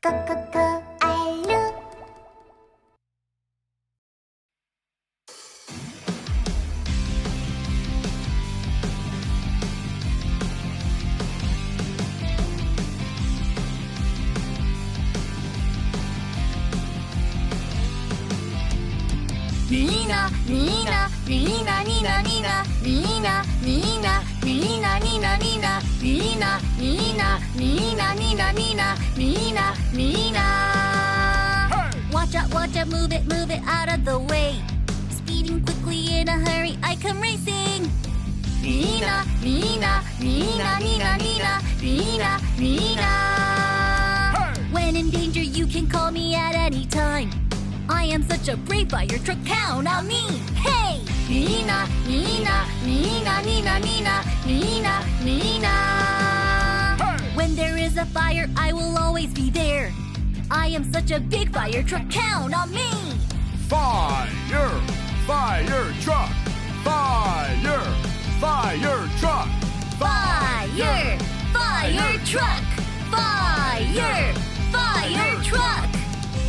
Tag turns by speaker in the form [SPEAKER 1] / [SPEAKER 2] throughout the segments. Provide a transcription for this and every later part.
[SPEAKER 1] 코코코알루.
[SPEAKER 2] 니나 니나 니나 니나 니나 니나 니나 니나 니나 니나 니나 니나 니나 니나 니나 니나 니나.
[SPEAKER 3] Watch out, move it out of the way. Speeding quickly in a hurry, I come racing.
[SPEAKER 2] 니나 니나 니나 니나 니나 니나 니나.
[SPEAKER 3] When in danger, you can call me at any time. I am such a brave fire truck, count on me. Hey!
[SPEAKER 2] 니나 니나 니나 니나 니나 니나 니나.
[SPEAKER 3] When there is a fire, I will always be there. I am such a big fire truck, count on me.
[SPEAKER 4] Fire! Fire truck! Fire! Fire truck!
[SPEAKER 3] Fire! Fire truck! Fire! Fire truck!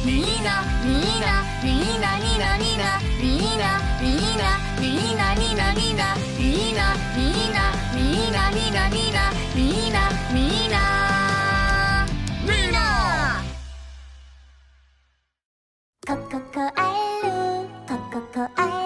[SPEAKER 2] 니나 니나 니나 니나 니나 니나 니나 니나 니나 니나 니나 니나 니나 니나 니나 니나 니나.
[SPEAKER 3] 니나!
[SPEAKER 1] 코코코알루. 코코코알루.